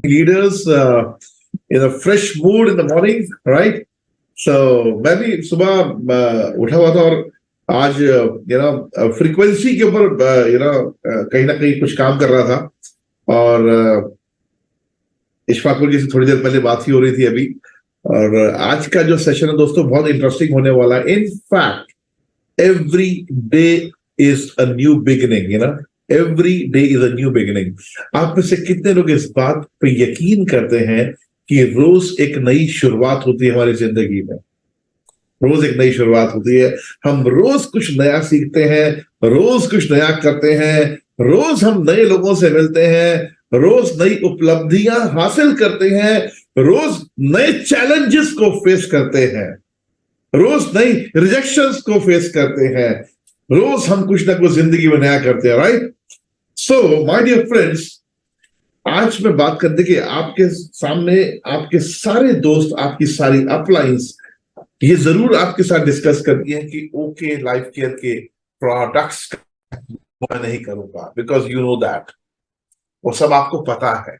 leaders in a fresh mood in the morning, right? So मैं भी सुबह उठा हुआ था और आज फ्रीक्वेंसी के ऊपर कहीं ना कहीं कुछ काम कर रहा था और इशफाकुर जी से थोड़ी देर पहले बात ही हो रही थी अभी। और आज का जो सेशन है दोस्तों बहुत इंटरेस्टिंग होने वाला है। In fact every day is a new beginning, every day is a new beginning. आप में से कितने लोग इस बात पे यकीन करते हैं कि रोज एक नई शुरुआत होती है हमारी जिंदगी में? रोज एक नई शुरुआत होती है, हम रोज कुछ नया सीखते हैं, रोज कुछ नया करते हैं, रोज हम नए लोगों से मिलते हैं, रोज नई उपलब्धियां हासिल करते हैं, रोज नए चैलेंजेस को फेस करते हैं, रोज नई रिजेक्शंस को फेस करते हैं, रोज हम कुछ ना कुछ जिंदगी में नया करते हैं, right? So my dear friends, आज मैं बात करने की आपके सामने आपके सारे दोस्त, आपकी सारी अपलाइंस ये जरूर आपके साथ डिस्कस करती है कि ओके लाइफ केयर के प्रोडक्ट्स मैं नहीं करूंगा, बिकॉज यू नो दैट वो सब आपको पता है।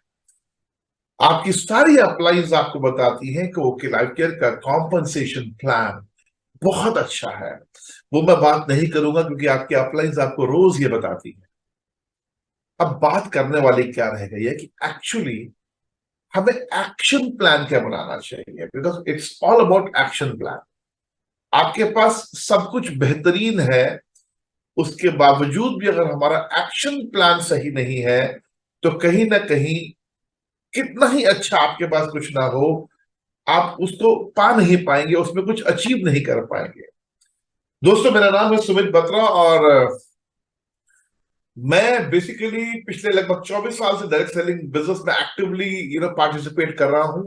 आपकी सारी अपलाइंस आपको बताती हैं कि ओके लाइफ केयर का कॉम्पनसेशन प्लान बहुत अच्छा है। वो मैं बात नहीं करूंगा क्योंकि आपकी अपलाइंस आपको रोज ये बताती है। अब बात करने वाली क्या रह गई है कि एक्चुअली हमें एक्शन प्लान क्या बनाना चाहिए, because it's all about action plan. आपके पास सब कुछ बेहतरीन है, उसके बावजूद भी अगर हमारा एक्शन प्लान सही नहीं है तो कहीं ना कहीं कितना ही अच्छा आपके पास कुछ ना हो, आप उसको पा नहीं पाएंगे, उसमें कुछ अचीव नहीं कर पाएंगे। दोस्तों, मेरा नाम है सुमित बत्रा और मैं बेसिकली पिछले लगभग 24 साल से डायरेक्ट सेलिंग बिजनेस में एक्टिवली पार्टिसिपेट कर रहा हूं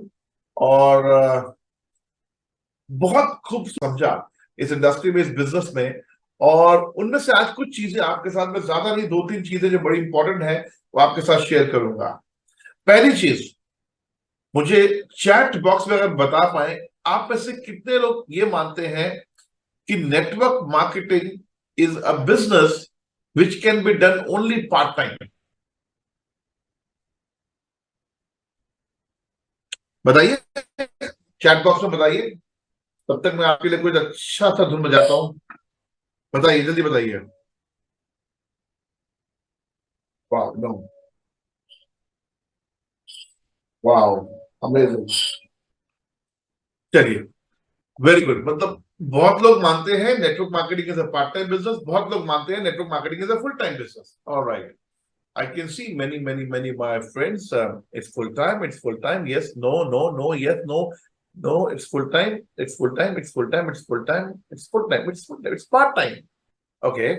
और बहुत खूब समझा इस इंडस्ट्री में, इस बिजनेस में। और उनमें से आज कुछ चीजें आपके साथ में, ज्यादा नहीं, 2-3 चीजें जो बड़ी इंपॉर्टेंट है वो आपके साथ शेयर करूंगा। पहली चीज, मुझे चैट बॉक्स में अगर बता पाए आप में से कितने लोग ये मानते हैं कि network marketing is a business which can be done only part time? बताइए, चैट बॉक्स में बताइए, तब तक मैं आपके लिए कुछ अच्छा सा धुन बजाता हूं। बताइए, जल्दी बताइए। वाह, नो, वाह, अमेजिंग। चलिए, वेरी गुड। मतलब बहुत लोग मानते हैं network marketing is a part time business, बहुत लोग मानते हैं network marketing is a full time business. Alright, I can see many my friends. It's full time. It's full time. Yes. No. No. No. Yes. No. No. It's full time. It's full time. It's full time. It's full time. It's full time. It's full time. It's part time. Okay.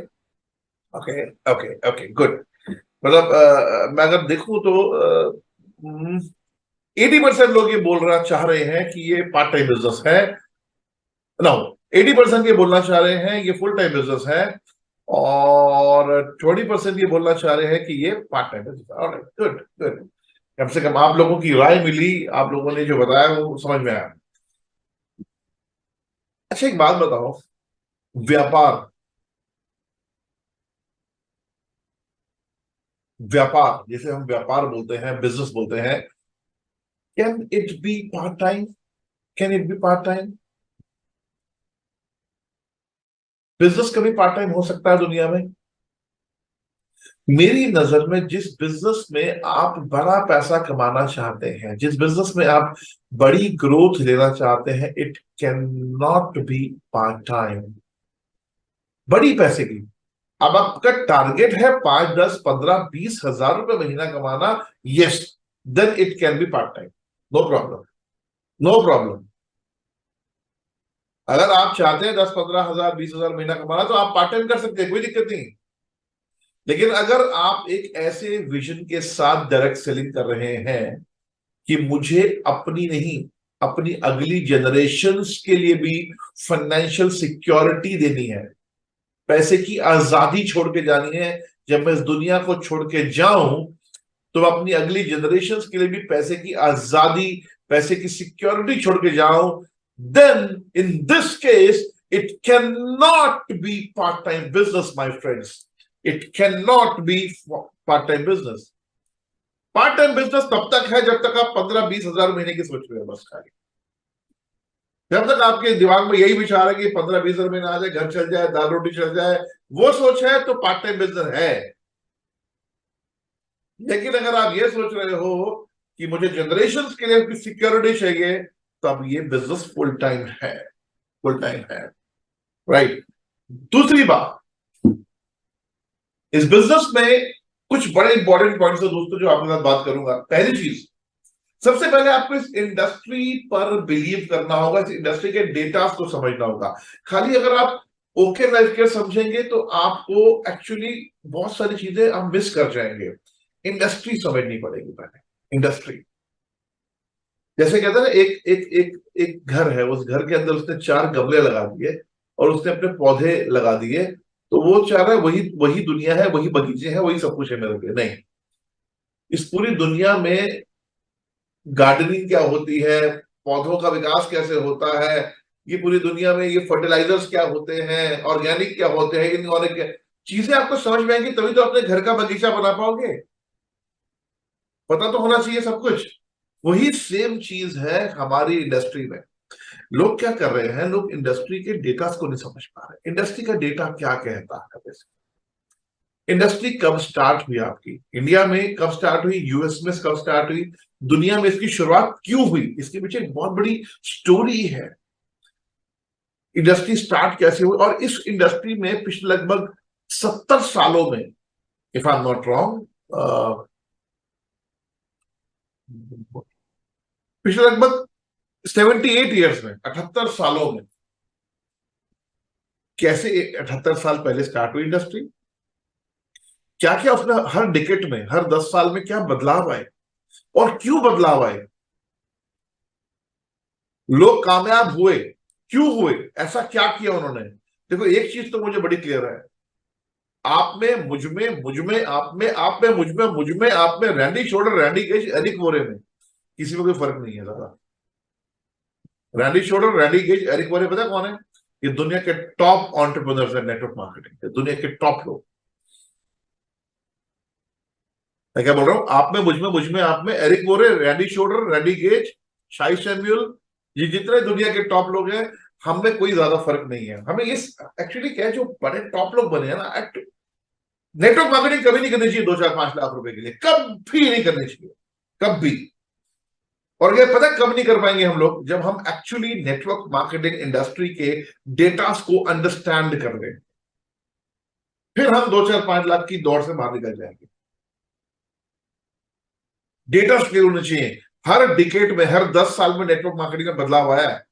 Okay. Okay. Okay. Good. मतलब मैं अगर देखूं तो 80% लोग ये बोल रहा चाह रहे हैं कि ये पार्ट टाइम बिजनेस है। नो, 80% ये बोलना चाह रहे हैं ये फुल टाइम बिजनेस है और 20% ये बोलना चाह रहे हैं कि ये पार्ट टाइम बिजनेस है। Alright, good good. कम से कम आप लोगों की राय मिली, आप लोगों ने जो बताया वो समझ में आया। अच्छा, एक बात बताओ, व्यापार, व्यापार जिसे हम व्यापार बोलते हैं, बिजनेस बोलते हैं, can it be part time? Can it be part time? Business कभी पार्ट टाइम हो सकता है दुनिया में? मेरी नजर में जिस बिजनेस में आप बड़ा पैसा कमाना चाहते हैं, जिस बिजनेस में आप बड़ी ग्रोथ लेना चाहते हैं, it can not be part time. बड़ी पैसे की, अब आपका टारगेट है 5, 10, 15, 20 हजार रुपए महीना कमाना, yes, then it can be part time. No problem, no problem. अगर आप चाहते हैं 10, 15 हजार, 20 हजार महीना कमाना तो आप पार्ट टाइम कर सकते हैं, कोई दिक्कत नहीं। लेकिन अगर आप एक ऐसे विजन के साथ डायरेक्ट सेलिंग कर रहे हैं कि मुझे अपनी नहीं, अपनी अगली जनरेशन्स के लिए भी फाइनेंशियल सिक्योरिटी देनी है, पैसे की आजादी छोड़ के जानी है, जब मैं इस दुनिया को छोड़ के जाऊं तो अपनी अगली जनरेशन्स के लिए भी पैसे की आजादी, पैसे की सिक्योरिटी छोड़ के जाऊं, then in this case it can not be part time business my friends. It cannot be part-time business. Part time business तब तक है जब तक आप 15-20 हजार महीने की सोच रहे हो बस खाली। जब तक आपके दिमाग में यही विचार है कि 15-20 हजार महीने आ जाए, घर चल जाए, दाल रोटी चल जाए, वो सोच है तो पार्ट टाइम बिजनेस है। लेकिन अगर आप ये सोच रहे हो कि मुझे जनरेशन के लिए सिक्योरिटी चाहिए, तो अब ये बिजनेस फुल टाइम है, फुल टाइम है। राइट। दूसरी बात, इस बिजनेस में कुछ बड़े इंपॉर्टेंट पॉइंट्स है दोस्तों जो आपके साथ बात करूंगा। पहली चीज, सबसे पहले आपको इस इंडस्ट्री पर बिलीव करना होगा, इस इंडस्ट्री के डेटा को समझना होगा। खाली अगर आप ओके लाइफ केयर समझेंगे तो आपको एक्चुअली बहुत सारी चीजें आप मिस कर जाएंगे। इंडस्ट्री समझनी पड़ेगी पहले। इंडस्ट्री जैसे कहते हैं ना, एक एक एक एक घर है, उस घर के अंदर उसने 4 गमले लगा दिए और उसने अपने पौधे लगा दिए, तो वो चाह रहा है वही वही दुनिया है, वही बगीचे हैं, वही सब कुछ है मेरे लिए। नहीं, इस पूरी दुनिया में गार्डनिंग क्या होती है, पौधों का विकास कैसे होता है, ये पूरी दुनिया में ये फर्टिलाइजर्स क्या होते हैं, ऑर्गेनिक क्या होते हैं, इनऑर्गेनिक क्या चीजें आपको समझ में आएंगी, तभी तो अपने घर का बगीचा बना पाओगे। पता तो होना चाहिए सब कुछ। वही सेम चीज है हमारी इंडस्ट्री में। लोग क्या कर रहे हैं, लोग इंडस्ट्री के डेटा को नहीं समझ पा रहे। इंडस्ट्री का डेटा क्या कहता है वैसे? इंडस्ट्री कब स्टार्ट हुई आपकी, इंडिया में कब स्टार्ट हुई, यूएस में कब स्टार्ट हुई, दुनिया में इसकी शुरुआत क्यों हुई, इसके पीछे एक बहुत बड़ी स्टोरी है। इंडस्ट्री स्टार्ट कैसे हुई, और इस इंडस्ट्री में पिछले लगभग 70 सालों में, if I am not wrong, पिछले लगभग 78 ईयर्स में, 78 सालों में, कैसे 78 साल पहले स्टार्ट हुई इंडस्ट्री, क्या क्या उसमें हर डिकेट में, हर 10 साल में क्या बदलाव आए, और क्यों बदलाव आए, लोग कामयाब हुए, क्यों हुए, ऐसा क्या किया उन्होंने। देखो एक चीज तो मुझे बड़ी क्लियर है, आप में, मुझ में, मुझ में, आप में, मुझ में, आप में, Randy Shoulder, Randy Gage, Eric Worre में किसी में कोई फर्क नहीं है ज्यादा। Randy Shoulder, Randy Gage, Eric Worre पता कौन है? ये दुनिया के टॉप एंटरप्रेन्योर्स है नेटवर्क मार्केटिंग के, दुनिया के टॉप लोग। मैं क्या बोल रहा हूं, आप में, मुझ में, आप में, Eric Worre, Randy Shoulder, Randy Gage, Shai Samuel, ये जितने दुनिया के टॉप लोग हैं, हम में कोई ज्यादा फर्क नहीं है। हमें इस एक्चुअली क्या है, जो बड़े टॉप लोग बने हैं ना, नेटवर्क मार्केटिंग कभी नहीं करनी चाहिए 2-4-5 लाख रुपए के लिए, कभी नहीं करनी चाहिए, कभी। और ये पता है कब नहीं कर पाएंगे हम लोग, जब हम एक्चुअली नेटवर्क मार्केटिंग इंडस्ट्री के डेटा को अंडरस्टैंड कर लें, फिर हम 2-4-5 लाख की दौड़ से बाहर निकल जाएंगे। डेटा क्लियर होने चाहिए। हर डिकेट में, हर 10 साल में नेटवर्क मार्केटिंग में बदलाव आया है।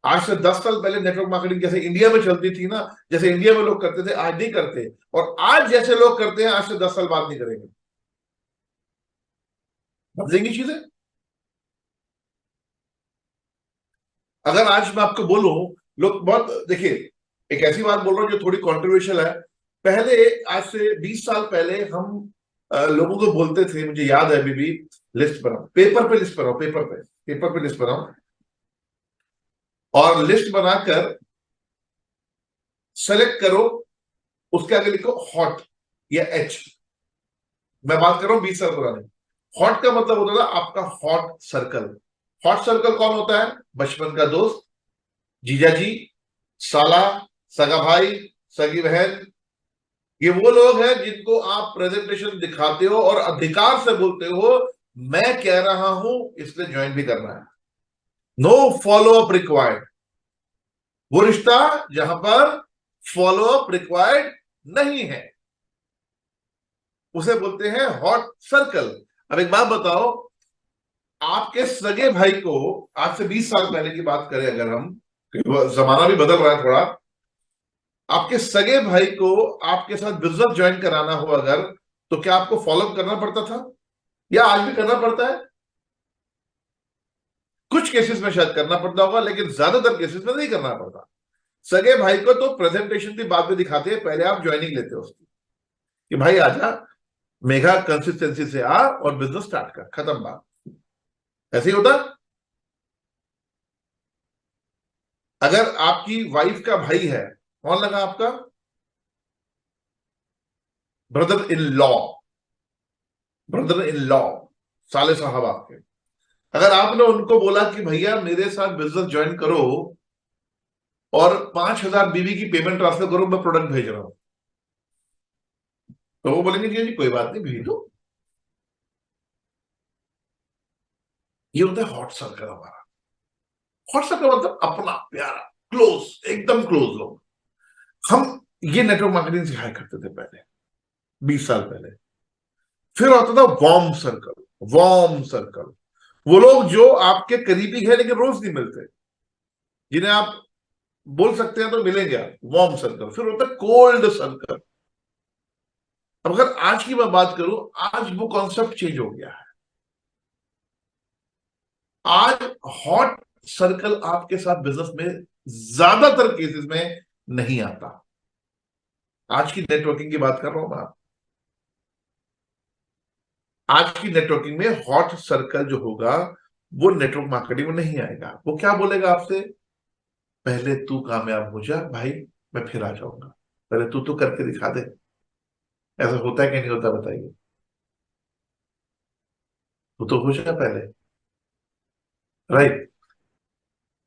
आज से 10 साल पहले नेटवर्क मार्केटिंग जैसे इंडिया में चलती थी ना, जैसे इंडिया में लोग करते थे, आज नहीं करते। और आज जैसे लोग करते हैं, आज से 10 साल बाद नहीं करेंगे। बदलेंगी चीजें। अगर आज मैं आपको बोलूं, लोग बहुत, देखिए, एक ऐसी बात बोल रहा हूं जो थोड़ी कॉन्ट्रोवर्शियल है। पहले, आज से 20 साल पहले हम लोगों को बोलते थे, मुझे याद है अभी भी, लिस्ट बनाओ, पेपर पे लिस्ट बनाओ, पेपर पे लिस्ट बनाओ, और लिस्ट बनाकर सेलेक्ट करो, उसके आगे लिखो हॉट या एच। मैं बात कर रहा हूं 20 साल पुराने। हॉट का मतलब होता था आपका हॉट सर्कल। हॉट सर्कल कौन होता है? बचपन का दोस्त, जीजा जी, साला, सगा भाई, सगी बहन। ये वो लोग हैं जिनको आप प्रेजेंटेशन दिखाते हो और अधिकार से बोलते हो, मैं कह रहा हूं इसलिए ज्वाइन भी करना है। No follow up required. वो रिश्ता जहां पर फॉलो अप रिक्वायर्ड नहीं है, उसे बोलते हैं हॉट सर्कल। अब एक बात बताओ, आपके सगे भाई को, आज से 20 साल पहले की बात करें अगर हम, जमाना भी बदल रहा है थोड़ा, आपके सगे भाई को आपके साथ बिजनेस ज्वाइन कराना हो अगर, तो क्या आपको फॉलो करना पड़ता था, या आज भी करना पड़ता है? कुछ केसेस में शायद करना पड़ता होगा, लेकिन ज्यादातर केसेस में नहीं करना पड़ता। सगे भाई को तो प्रेजेंटेशन की बाद में दिखाते हैं, पहले आप ज्वाइनिंग लेते हो उसकी, कि भाई आजा, मेगा कंसिस्टेंसी से आ और बिजनेस स्टार्ट कर, खत्म बात। ऐसे ही होता। अगर आपकी वाइफ का भाई है, कौन लगा आपका? Brother in law, brother in law. साले साहब आपके। अगर आपने उनको बोला कि भैया मेरे साथ बिजनेस ज्वाइन करो और 5,000 बीबी की पेमेंट ट्रांसफर करो, मैं प्रोडक्ट भेज रहा हूं, तो वो बोलेंगे जी जी कोई बात नहीं, भेज दो। ये होता है हॉट सर्कल हमारा। हॉट सर्कल मतलब अपना प्यारा, क्लोज, एकदम क्लोज लोग। हम ये नेटवर्क मार्केटिंग सिखाया करते थे पहले, 20 साल पहले। फिर होता था वार्म सर्कल। वार्म सर्कल वो लोग जो आपके करीबी है लेकिन रोज नहीं मिलते, जिन्हें आप बोल सकते हैं तो मिलेंगे आप, वार्म सर्कल। फिर होता है कोल्ड सर्कल। अब अगर आज की मैं बात करूं, आज वो कॉन्सेप्ट चेंज हो गया है। आज हॉट सर्कल आपके साथ बिजनेस में ज्यादातर केसेस में नहीं आता। आज की नेटवर्किंग की बात कर रहा हूं मैं। आज की नेटवर्किंग में हॉट सर्कल जो होगा वो नेटवर्क मार्केटिंग में नहीं आएगा। वो क्या बोलेगा आपसे, पहले तू कामयाब हो जा भाई, मैं फिर आ जाऊंगा, पहले तू तो करके दिखा दे। ऐसा होता है कि नहीं होता बताइए? तू तो हो जा पहले, राइट।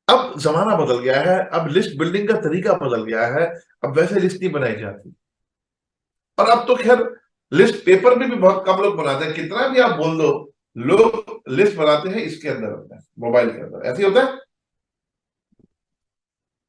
अब जमाना बदल गया है, अब लिस्ट बिल्डिंग का तरीका बदल गया है। अब वैसे लिस्ट नहीं बनाई जाती। और अब तो खैर लिस्ट पेपर में भी बहुत कम लोग बनाते हैं, कितना भी आप बोल दो, लोग लिस्ट बनाते हैं इसके अंदर अपने मोबाइल के अंदर, ऐसे ही होता है।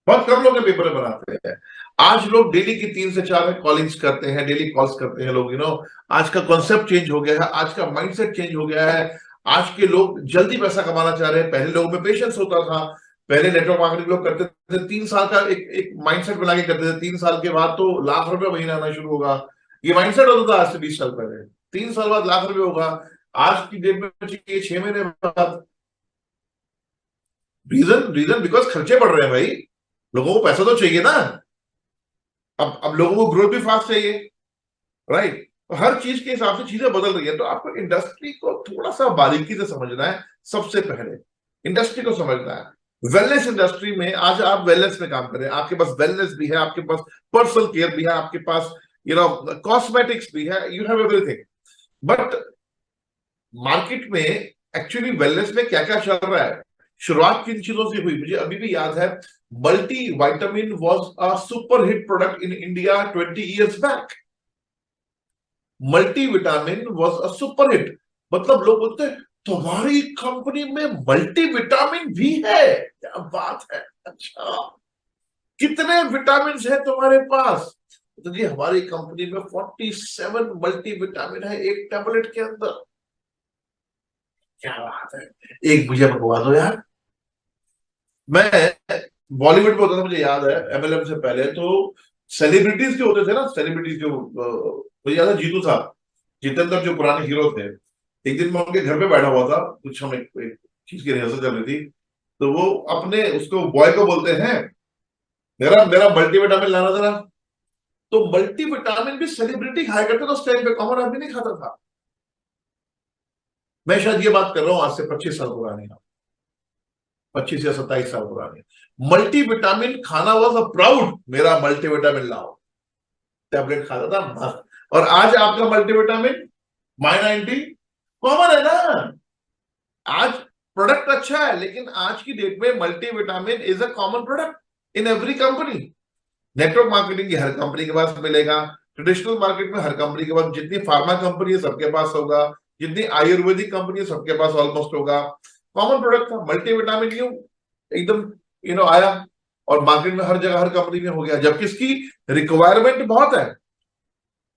बहुत कम लोग पेपर बनाते हैं। आज लोग डेली की 3 से 4 कॉलिंग्स करते हैं, डेली कॉल्स करते हैं लोग, आज का कॉन्सेप्ट चेंज हो गया है, आज का माइंडसेट चेंज हो गया है। आज के लोग जल्दी पैसा कमाना चाह रहे हैं। पहले लोगों में पेशेंस होता था। पहले नेटवर्क मार्केटिंग लोग करते थे 3 साल का एक माइंडसेट बना के करते थे, 3 साल के बाद तो लाख रुपए महीना आना शुरू होगा। ये माइंडसेट होता था आज से 20 साल पहले। 3 साल बाद लाख रुपए होगा। आज की डेट में चाहिए 6 महीने बाद। रीजन रीजन बिकॉज खर्चे बढ़ रहे हैं भाई, लोगों को पैसा तो चाहिए ना। अब लोगों को ग्रोथ भी फास्ट चाहिए, राइट। तो हर चीज के हिसाब से चीजें बदल रही है, तो आपको इंडस्ट्री को थोड़ा सा बारीकी से समझना है। सबसे पहले इंडस्ट्री को समझना है। वेलनेस इंडस्ट्री में आज आप वेलनेस में काम करें, आपके पास वेलनेस भी है, आपके पास पर्सनल केयर भी है, आपके पास कॉस्मेटिक्स भी है, you have everything. But market में एक्चुअली वेलनेस में क्या क्या चल रहा है, शुरुआत किन चीजों से हुई मुझे अभी भी याद है। Multi vitamin was a super hit product in India 20 years back. Multi vitamin was a super hit. मतलब लोग बोलते हैं तुम्हारी कंपनी में मल्टी विटामिन भी है, क्या बात है, अच्छा कितने विटामिन है तुम्हारे पास? तो जी हमारी कंपनी में 47 मल्टी विटामिन है एक टेबलेट के अंदर। क्या बात है, एक मुझे मंगवा दो यार। मैं बॉलीवुड में होता था, मुझे याद है एमएलएम से पहले तो सेलिब्रिटीज जो होते थे ना, सेलिब्रिटीज जो मुझे याद है जीतू साहब, जितेंद्र जो पुराने हीरो थे। एक दिन मैं उनके घर पे बैठा हुआ था, कुछ हम एक चीज की रिहर्सल चल रही थी, तो वो अपने उसको बॉय को बोलते हैं मेरा मेरा मल्टीविटामिन लाना जरा। तो मल्टीविटामिन भी सेलिब्रिटी खाया करते तो उस टाइम पे, कॉमन आदमी नहीं खाता था। मैं शायद ये बात कर रहा हूँ आज से 25 साल पुरानी, 25 या 27 साल पुरानी। मल्टीविटामिन खाना वॉज अ प्राउड, मेरा मल्टीविटामिन लाओ, टैबलेट खाता था मस्त। और आज आपका मल्टीविटामिन माई 90 कॉमन है ना। आज प्रोडक्ट अच्छा है, लेकिन आज की डेट में multivitamin is a common product in every company. Network marketing की हर कंपनी के पास मिलेगा। ट्रेडिशनल मार्केट में हर कंपनी के पास, जितनी फार्मा कंपनी है सबके पास होगा, जितनी आयुर्वेदिक कंपनी है सबके पास ऑलमोस्ट होगा। कॉमन प्रोडक्ट था मल्टीविटामिन, न्यू एकदम आया और मार्केट में हर जगह हर कंपनी में हो गया, जबकि इसकी रिक्वायरमेंट बहुत है।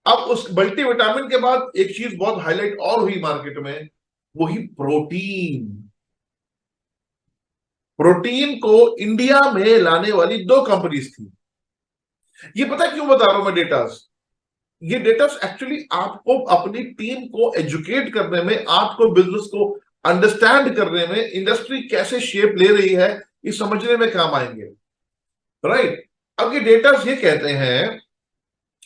अब उस मल्टीविटामिन के बाद एक चीज बहुत हाईलाइट और हुई मार्केट में, वही प्रोटीन। प्रोटीन को इंडिया में लाने वाली 2 कंपनीज थी। ये पता है क्यों बता रहा हूं मैं डेटास? ये डेटास एक्चुअली आपको अपनी टीम को एजुकेट करने में, आपको बिजनेस को अंडरस्टैंड करने में, इंडस्ट्री कैसे शेप ले रही है ये समझने में काम आएंगे, राइट। अब ये डेटास ये कहते हैं,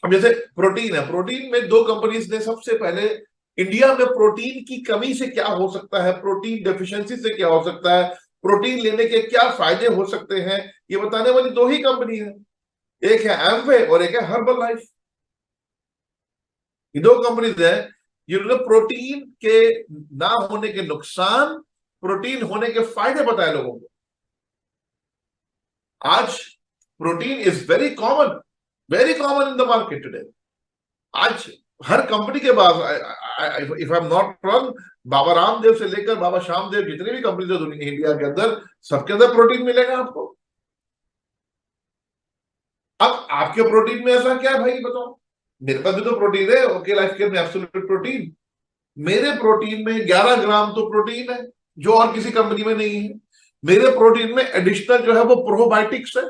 अब जैसे प्रोटीन है, प्रोटीन में 2 कंपनीज ने सबसे पहले इंडिया में प्रोटीन की कमी से क्या हो सकता है, प्रोटीन डेफिशिएंसी से क्या हो सकता है, प्रोटीन लेने के क्या फायदे हो सकते हैं, ये बताने वाली 2 ही कंपनी है। एक है एमवे और एक है हर्बल लाइफ। ये 2 कंपनीज हैं प्रोटीन के ना होने के नुकसान, प्रोटीन होने के फायदे बताए लोगों को। आज protein is very common in the market today. आज हर कंपनी के पास, if I am not wrong, Baba Ramdev से लेकर बाबा श्यामदेव, जितनी भी कंपनी है दुनिया इंडिया के अंदर, सबके अंदर प्रोटीन मिलेगा आपको। अब आपके प्रोटीन में ऐसा क्या है भाई बताओ? मेरे पास भी तो प्रोटीन है, ओके लाइफ केयर में एब्सोल्यूट प्रोटीन। मेरे प्रोटीन में 11 ग्राम तो प्रोटीन है, जो और किसी कंपनी में नहीं है। मेरे प्रोटीन में एडिशनल जो है वो प्रोबायोटिक्स है,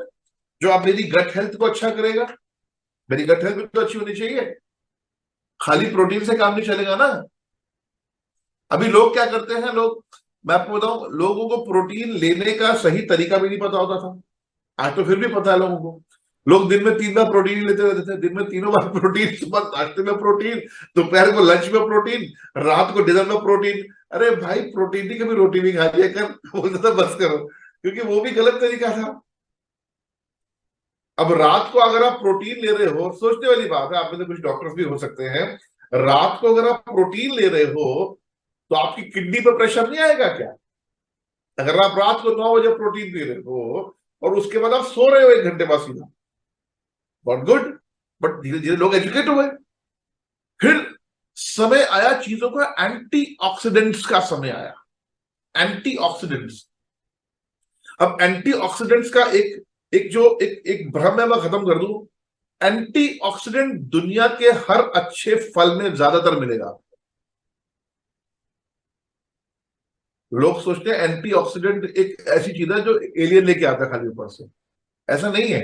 जो आप मेरी गट हेल्थ को अच्छा करेगा। मेरी गट हेल्थ भी तो अच्छी होनी चाहिए, खाली प्रोटीन से काम नहीं चलेगा ना। अभी लोग क्या करते हैं, मैं आपको बताऊं, लोगों को प्रोटीन लेने का सही तरीका भी नहीं पता होता था। आज तो फिर भी पता है लोगों को। लोग दिन में 3 बार प्रोटीन लेते रहते थे, दिन में तीनों बार प्रोटीन, सुबह नाश्ते में प्रोटीन, दोपहर को लंच में प्रोटीन, रात को डिनर में प्रोटीन। अरे भाई प्रोटीन की कभी रोटी भी खा लिया कर, बोलते था बस करो, क्योंकि वो भी गलत तरीका था। अब रात को अगर आप प्रोटीन ले रहे हो, सोचने वाली बात है, आप में से कुछ डॉक्टर्स भी हो सकते हैं, रात को अगर आप प्रोटीन ले रहे हो तो आपकी किडनी पर प्रेशर नहीं आएगा क्या? अगर आप रात को 9 बजे प्रोटीन पी रहे हो और उसके बाद आप सो रहे हो 1 घंटे बाद सीधा, नॉट गुड। बट धीरे धीरे लोग एजुकेट हुए। फिर समय आया चीजों का एंटीऑक्सीडेंट्स का समय आया। एंटीऑक्सीडेंट्स, अब एंटीऑक्सीडेंट्स का एक भ्रम है, मैं खत्म कर दूं। एंटीऑक्सीडेंट दुनिया के हर अच्छे फल में ज्यादातर मिलेगा। लोग सोचते हैं एंटीऑक्सीडेंट एक ऐसी चीज है जो एलियन लेके आता है खाली ऊपर से, ऐसा नहीं है।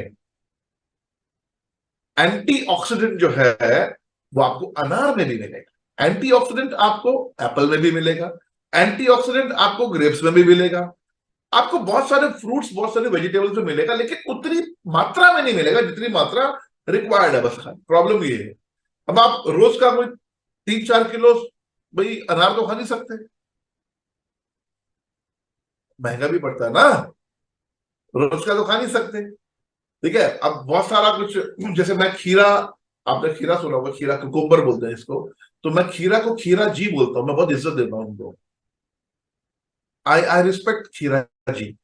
एंटीऑक्सीडेंट जो है वो आपको अनार में भी मिलेगा, एंटीऑक्सीडेंट आपको एप्पल में भी मिलेगा, एंटीऑक्सीडेंट आपको ग्रेप्स में भी मिलेगा, आपको बहुत सारे फ्रूट्स, बहुत सारे वेजिटेबल्स में मिलेगा, लेकिन उतनी मात्रा में नहीं मिलेगा जितनी मात्रा रिक्वायर्ड है। बस प्रॉब्लम ये है। अब आप रोज का कोई 3-4 किलो भाई अनार तो खा नहीं सकते, महंगा भी पड़ता है ना, रोज का तो खा नहीं सकते। ठीक है, अब बहुत सारा कुछ, जैसे मैं खीरा, आपने खीरा सुना होगा, खीरा कुकुम्बर बोलते हैं इसको, तो मैं खीरा को खीरा जी बोलता हूँ, मैं बहुत इज्जत देता हूँ उनको। आई I respect Kheera ji.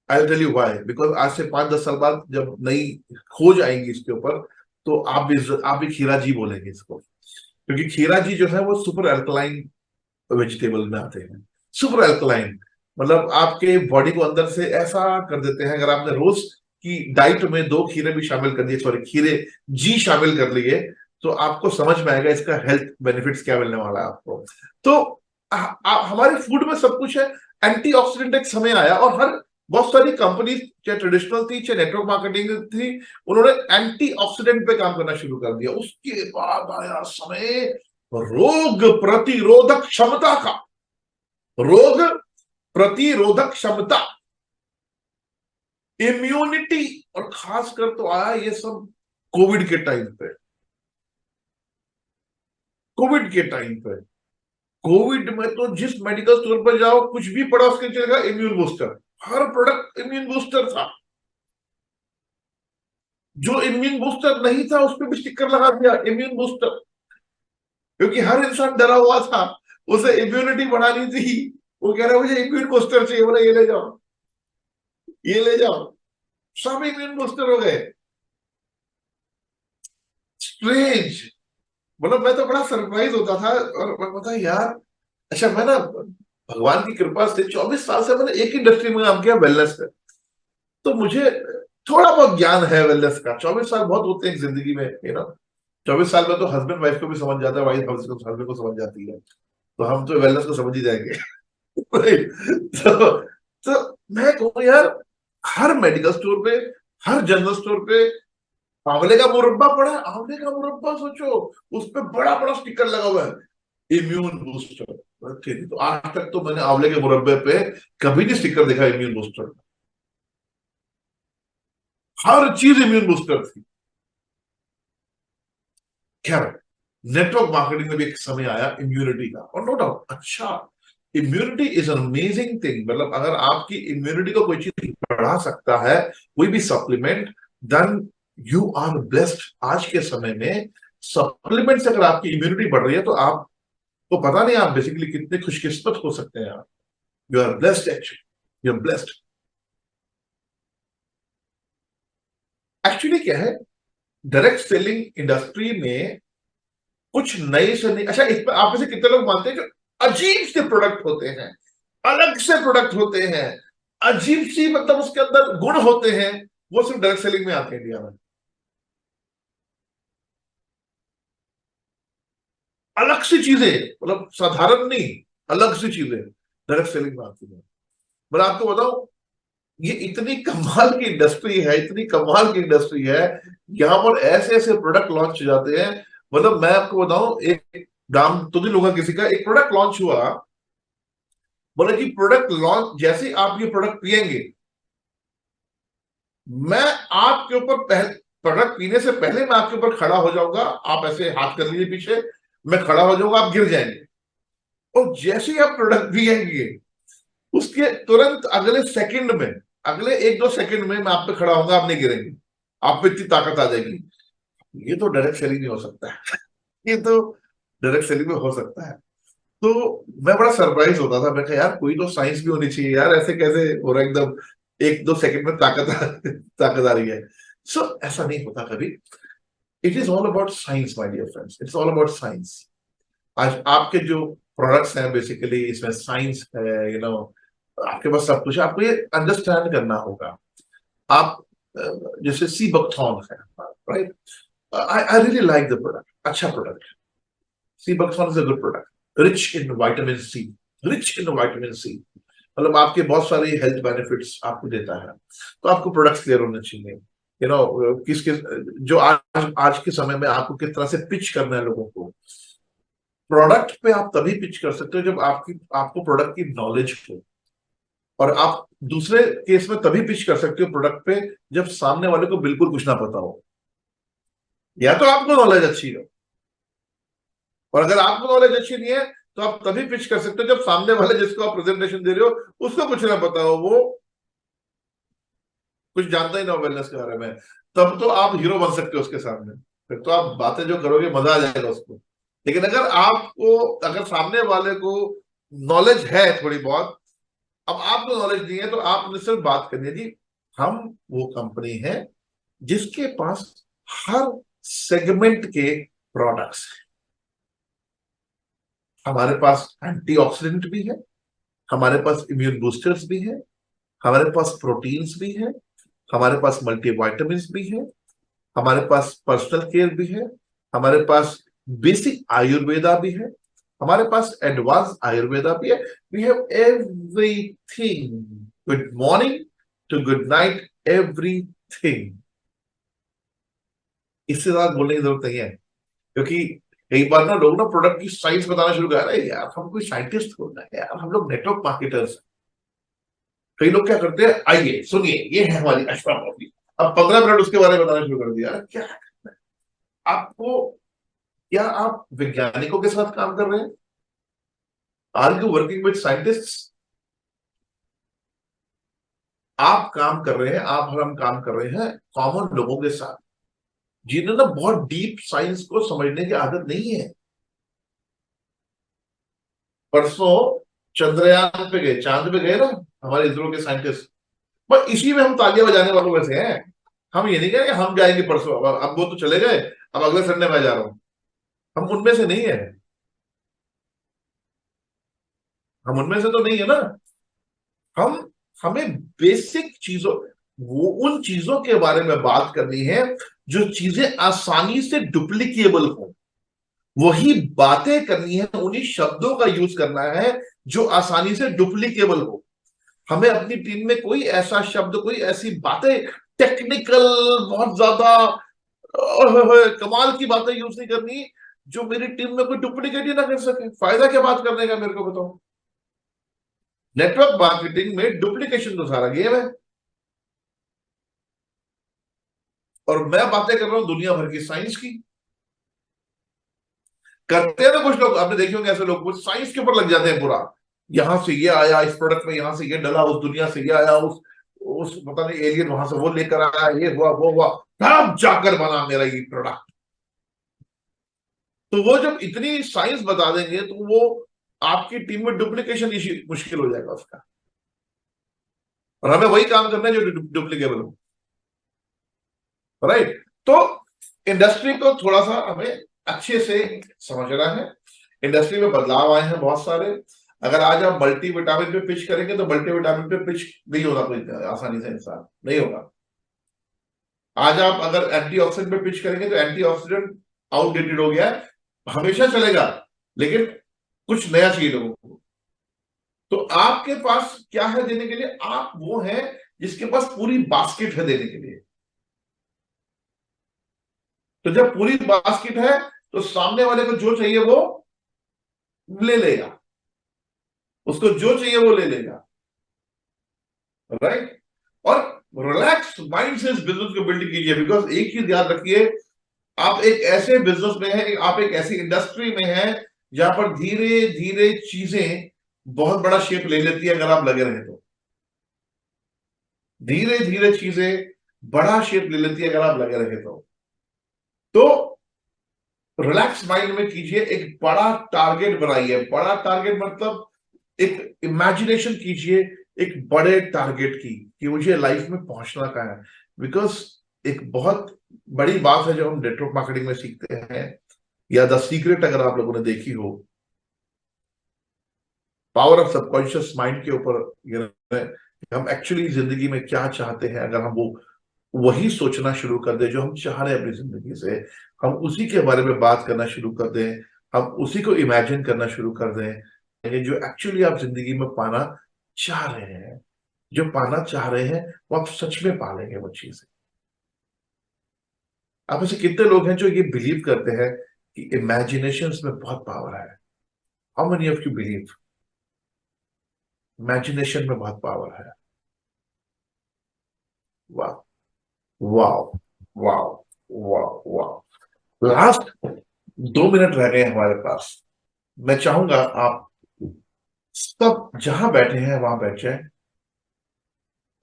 I tell you why, because आज से 5-10 साल बाद जब नई खोज आएंगी इसके ऊपर, तो आप भी खीरा जी बोलेंगे इसको, क्योंकि खीरा जी जो है वो सुपर अल्कलाइन वेजिटेबल में आते हैं। सुपर अल्कलाइन मतलब आपके बॉडी को अंदर से ऐसा कर देते हैं, अगर आपने रोज की डाइट में 2 खीरे भी शामिल कर दिए, सॉरी खीरे जी शामिल कर लिए, तो आपको समझ में आएगा इसका हेल्थ बेनिफिट्स क्या मिलने वाला है आपको। तो हमारे फूड में सब कुछ है। एंटीऑक्सीडेंट एक समय आया और हर बहुत सारी कंपनी, चाहे ट्रेडिशनल थी चाहे नेटवर्क मार्केटिंग थी, उन्होंने एंटीऑक्सीडेंट पे काम करना शुरू कर दिया। उसके बाद आया समय रोग प्रतिरोधक क्षमता का। रोग प्रतिरोधक क्षमता, इम्यूनिटी, और खासकर तो आया ये सब कोविड के टाइम पे। कोविड के टाइम पे, कोविड में तो जिस मेडिकल स्टोर पर जाओ कुछ भी पड़ा उसके चलेगा इम्यून बूस्टर, हर प्रोडक्ट इम्यून बूस्टर था। जो इम्यून बूस्टर नहीं था उस पर भी स्टिकर लगा दिया इम्यून बूस्टर, क्योंकि हर इंसान डरा हुआ था, उसे इम्यूनिटी बढ़ानी थी। वो कह रहा है मुझे इम्यून बूस्टर चाहिए, बोला ये ले जाओ, ये ले जाओ, सब इम्यून बूस्टर हो गए। स्ट्रेंज, मतलब मैं तो बड़ा सरप्राइज होता था, और मैं पता यार, अच्छा मैं ना भगवान की कृपा से 24 साल से मैंने एक इंडस्ट्री में काम किया, वेलनेस में, तो मुझे थोड़ा बहुत ज्ञान है वेलनेस का। 24 साल बहुत होते हैं जिंदगी में, 24 साल में तो हस्बैंड वाइफ को भी समझ जाता है, वाइफ हस्बैंड को समझ जाती है, तो हम तो वेलनेस को समझ ही जाएंगे। तो मैं कहूँ यार, हर मेडिकल स्टोर पे, हर जनरल स्टोर पे आंवले का मुरब्बा पड़ा है। आंवले का मुरब्बा, सोचो उस पे बड़ा बड़ा स्टिकर लगा हुआ है इम्यून बूस्टर। तो आज तक तो मैंने आंवले के मुरब्बे पे कभी नहीं स्टिकर देखा इम्यून बूस्टर, हर चीज इम्यून बूस्टर थी। खैर, नेटवर्क मार्केटिंग में भी एक समय आया इम्यूनिटी का, और नो डाउट अच्छा, immunity is an amazing thing. मतलब अगर आपकी इम्यूनिटी को कोई चीज बढ़ा सकता है, कोई भी supplement, then you are blessed. आज के समय में सप्लीमेंट से अगर आपकी इम्यूनिटी बढ़ रही है तो आप तो पता नहीं आप बेसिकली कितने खुशकिस्मत हो सकते हैं आप। You are blessed actually, you are blessed. Actually क्या है, डायरेक्ट सेलिंग इंडस्ट्री में कुछ नए से नहीं, अच्छा इसमें आप में से कितने लोग मानते हैं जो अजीब से प्रोडक्ट होते हैं, अलग से प्रोडक्ट होते हैं, अजीब सी मतलब उसके अंदर गुण होते हैं, वो सिर्फ डायरेक्ट सेलिंग में आते हैं इंडिया में। अलग सी चीजें, मतलब साधारण नहीं, अलग सी चीजें डायरेक्ट सेलिंग में आती है। मैं आपको बताऊं, ये इतनी कमाल की इंडस्ट्री है, इतनी कमाल की इंडस्ट्री है, यहाँ पर ऐसे ऐसे प्रोडक्ट लॉन्च हो जाते हैं। मतलब मैं आपको बताऊं, एक नाम तो नहीं लूंगा किसी का, एक प्रोडक्ट लॉन्च हुआ, बोले कि प्रोडक्ट लॉन्च जैसे ही आप ये प्रोडक्ट पिएंगे, मैं आपके ऊपर पहले, प्रोडक्ट पीने से पहले मैं आपके ऊपर खड़ा हो जाऊंगा, आप ऐसे हाथ कर लीजिए पीछे, मैं खड़ा हो जाऊंगा, आप गिर जाएंगे। और जैसे ही आप प्रोडक्ट पिएंगे, उसके तुरंत अगले सेकंड में, अगले 1-2 सेकंड में मैं आप पे खड़ा होऊंगा, आप नहीं गिरेंगे, आप पे इतनी ताकत आ जाएगी। ये तो डायरेक्ट सेलिंग नहीं हो सकता है। ये तो डायरेक्ट सेलिंग में हो सकता है। तो मैं बड़ा सरप्राइज होता था, मैं कहा यार कोई तो साइंस भी होनी चाहिए यार, ऐसे कैसे हो रहा है एकदम 1-2 सेकंड में ताकत आ रही है। सो ऐसा नहीं होता कभी। It is all about science my dear friends, it's all about science. आज आपके जो प्रोडक्ट्स हैं बेसिकली इसमें साइंस है, आपके पास सब कुछ है, आपको ये अंडरस्टैंड करना होगा। आप जैसे सी बकथॉर्न है, right, I really like the product, अच्छा product. Sea buckthorn is a good product, rich in vitamin C, rich in vitamin C, मतलब आपके बहुत सारे हेल्थ बेनिफिट्स आपको देता है। तो आपको प्रोडक्ट्स क्लियर होने चाहिए, किस किस, जो आज आज के समय में आपको किस तरह से पिच करना है लोगों को। प्रोडक्ट पे आप तभी पिच कर सकते हो जब आपको प्रोडक्ट की नॉलेज हो। और आप दूसरे केस में तभी पिच कर सकते हो प्रोडक्ट पे जब सामने वाले को बिल्कुल कुछ ना पता हो, या तो आपको नॉलेज अच्छी हो। और अगर आपको नॉलेज अच्छी नहीं है, तो आप तभी पिच कर सकते हो जब सामने वाले जिसको आप प्रेजेंटेशन दे रहे हो उसको कुछ ना पता हो, वो कुछ जानता ही ना हो वेलनेस के बारे में। तब तो आप हीरो बन सकते हो उसके सामने, फिर तो आप बातें जो करोगे मजा आ जाएगा उसको। लेकिन अगर सामने वाले को नॉलेज है थोड़ी बहुत, अब आपको नॉलेज नहीं है, तो आपने सिर्फ बात करनी है जी, हम वो कंपनी है जिसके पास हर सेगमेंट के प्रोडक्ट्स हैं। हमारे पास एंटीऑक्सीडेंट भी है, हमारे पास इम्यून बूस्टर्स भी है, हमारे पास प्रोटीन्स भी है, हमारे पास मल्टीविटामिन्स भी है, हमारे पास पर्सनल केयर भी है, हमारे पास बेसिक आयुर्वेदा भी है, हमारे पास एडवांस आयुर्वेदा भी है। We have everything, good morning to good night, everything. इससे ज्यादा बोलने की जरूरत नहीं है, क्योंकि कई बार ना लोग ना प्रोडक्ट की साइंस बताना शुरू कर रहे हैं, यार हम कोई साइंटिस्ट होना है यार, हम लोग नेटवर्क मार्केटर्स। कई लोग क्या करते हैं, आइए सुनिए ये है हमारी अशफा कॉफी, अब 15 मिनट उसके बारे में बताना शुरू कर दिया। क्या आपको, क्या आप वैज्ञानिकों के साथ काम कर रहे हैं? Are you working with scientist? आप काम कर रहे हैं, आप और हम काम कर रहे हैं कॉमन लोगों के साथ, जिन्हें ना बहुत डीप साइंस को समझने की आदत नहीं है। परसों चंद्रयान पे गए, चांद पे गए ना हमारे इसरो के साइंटिस्ट, बस इसी में हम तालियां बजाने वालों में से हैं। हम ये नहीं कह रहे कि हम जाएंगे परसों, अब वो तो चले गए, अब अगले संडे मैं जा रहा हूं, हम उनमें से नहीं है। हम उनमें से तो नहीं है ना। हम हमें बेसिक चीजों, वो उन चीजों के बारे में बात करनी है जो चीजें आसानी से डुप्लीकेबल हो, वही बातें करनी है, उन्हीं शब्दों का यूज करना है जो आसानी से डुप्लीकेबल हो। हमें अपनी टीम में कोई ऐसा शब्द, कोई ऐसी बातें, टेक्निकल, बहुत ज्यादा कमाल की बातें यूज नहीं करनी जो मेरी टीम में कोई डुप्लीकेट ही ना कर सके। फायदा क्या बात करने का, मेरे को बताओ। नेटवर्क मार्केटिंग में डुप्लीकेशन तो सारा गेम है। और मैं बातें कर रहा हूं दुनिया भर की साइंस की। करते हैं ना कुछ लोग, आपने देखे होंगे ऐसे लोग कुछ साइंस के ऊपर लग जाते हैं पूरा, यहां से ये आया इस प्रोडक्ट में, यहां से ये डला, उस दुनिया से ये आया, उस पता नहीं एलियन वहां से वो लेकर आया, ये हुआ वो हुआ, तब जाकर बना मेरा ये प्रोडक्ट। तो वो जब इतनी साइंस बता देंगे तो वो आपकी टीम में डुप्लीकेशन इश्यू मुश्किल हो जाएगा उसका। और हमें वही काम करना है जो डुप्लीकेबल हो, राइट। तो इंडस्ट्री को थोड़ा सा हमें अच्छे से समझना है। इंडस्ट्री में बदलाव आए हैं बहुत सारे। अगर आज आप मल्टीविटामिन पे पिच करेंगे तो मल्टीविटामिन पे पिच नहीं होगा कोई आसानी से, इंसान नहीं होगा। आज आप अगर एंटीऑक्सीडेंट पे पिच करेंगे तो एंटीऑक्सीडेंट आउटडेटेड हो गया है, हमेशा चलेगा, लेकिन कुछ नया चाहिए लोगों को। तो आपके पास क्या है देने के लिए? आप वो हैं जिसके पास पूरी बास्केट है देने के लिए। तो जब पूरी बास्केट है तो सामने वाले को जो चाहिए वो ले लेगा, उसको जो चाहिए वो ले लेगा, राइट। और रिलैक्स माइंड से इस बिजनेस को बिल्ड कीजिए, बिकॉज एक चीज याद रखिए, आप एक ऐसे बिजनेस में हैं, आप एक ऐसी इंडस्ट्री में हैं जहां पर धीरे धीरे चीजें बहुत बड़ा शेप ले लेती है अगर आप लगे रहे तो। धीरे धीरे चीजें बड़ा शेप ले लेती है अगर आप लगे रहे तो रिलैक्स माइंड में कीजिए, एक बड़ा टारगेट बनाइए। बड़ा टारगेट मतलब एक इमेजिनेशन कीजिए एक बड़े टारगेट की, कि मुझे लाइफ में पहुंचना कहाँ है। बिकॉज एक बहुत बड़ी बात है जो हम नेटवर्क मार्केटिंग में सीखते हैं, या द सीक्रेट अगर आप लोगों ने देखी हो, पावर ऑफ सबकॉन्शियस माइंड के ऊपर ये है कि हम एक्चुअली जिंदगी में क्या चाहते हैं। अगर हम वो वही सोचना शुरू कर दें जो हम चाह रहे हैं अपनी जिंदगी से, हम उसी के बारे में बात करना शुरू कर दें, हम उसी को इमेजिन करना शुरू कर दें, यानी जो एक्चुअली आप जिंदगी में पाना चाह रहे हैं, जो पाना चाह रहे हैं वो आप सच में पा लेंगे वो चीजें। आप ऐसे कितने लोग हैं जो ये बिलीव करते हैं कि इमेजिनेशन में बहुत पावर है? How many of you believe imagination में बहुत पावर है? वाह, वाह, वाह, वाह, वाह। लास्ट 2 मिनट रह गए हैं हमारे पास। मैं चाहूंगा आप सब जहां बैठे हैं वहां बैठ जाए,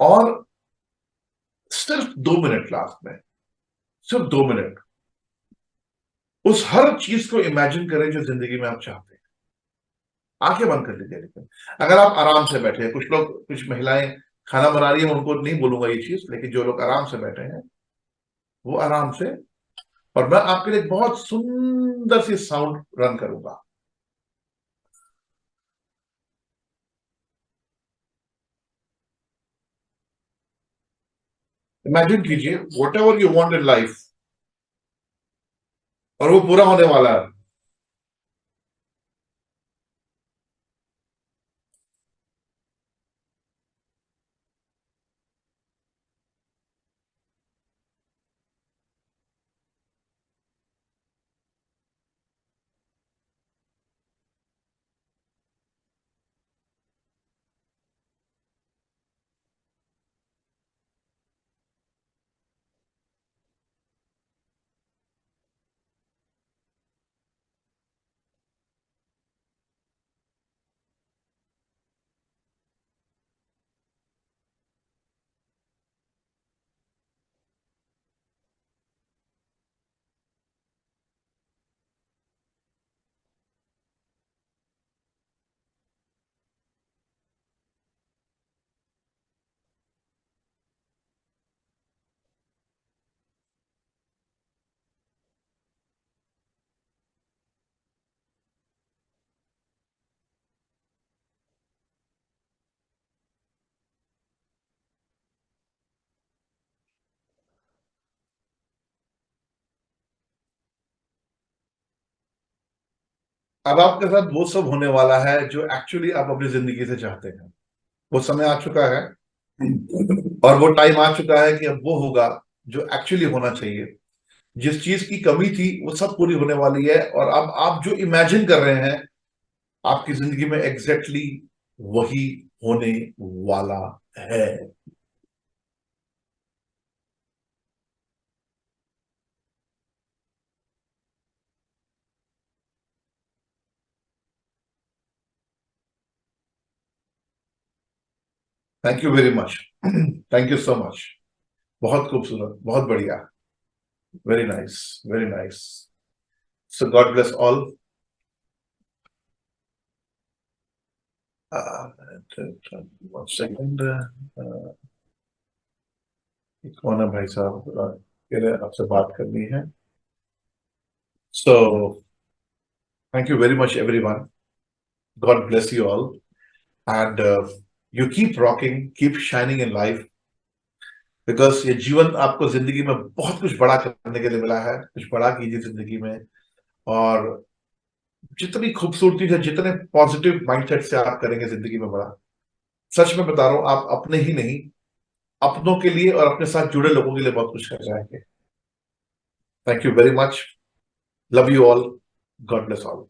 और सिर्फ 2 मिनट लास्ट में, सिर्फ 2 मिनट उस हर चीज को इमेजिन करें जो जिंदगी में आप चाहते हैं। आंखें बंद कर लीजिए, लेकिन अगर आप आराम से बैठे हैं, कुछ लोग, कुछ महिलाएं खाना बना रही है, उनको नहीं बोलूंगा ये चीज, लेकिन जो लोग आराम से बैठे हैं वो आराम से। और मैं आपके लिए एक बहुत सुंदर सी साउंड रन करूंगा। इमेजिन कीजिए what ever you want in life, और वो पूरा होने वाला है। अब आपके साथ वो सब होने वाला है जो एक्चुअली आप अपनी जिंदगी से चाहते हैं। वो समय आ चुका है, और वो टाइम आ चुका है कि अब वो होगा जो एक्चुअली होना चाहिए। जिस चीज की कमी थी वो सब पूरी होने वाली है, और अब आप जो इमेजिन कर रहे हैं आपकी जिंदगी में एग्जैक्टली वही होने वाला है। Thank you very much. Thank you so much. बहुत खूबसूरत, बहुत बढ़िया। Very nice, very nice. So God bless all. Uh, 1 second. कौन है भाई साहब, कह रहे आपसे बात करनी है. So thank you very much everyone. God bless you all, and you keep rocking, keep shining in life, because ये जीवन आपको जिंदगी में बहुत कुछ बड़ा करने के लिए मिला है. कुछ बड़ा कीजिए जिंदगी में, और जितनी खूबसूरती से, जितने पॉजिटिव माइंडसेट से आप करेंगे जिंदगी में बड़ा, सच में बता रहा हूं, आप अपने ही नहीं, अपनों के लिए और अपने साथ जुड़े लोगों के लिए बहुत कुछ कर जाएंगे. Thank you very much. Love you all. God bless all.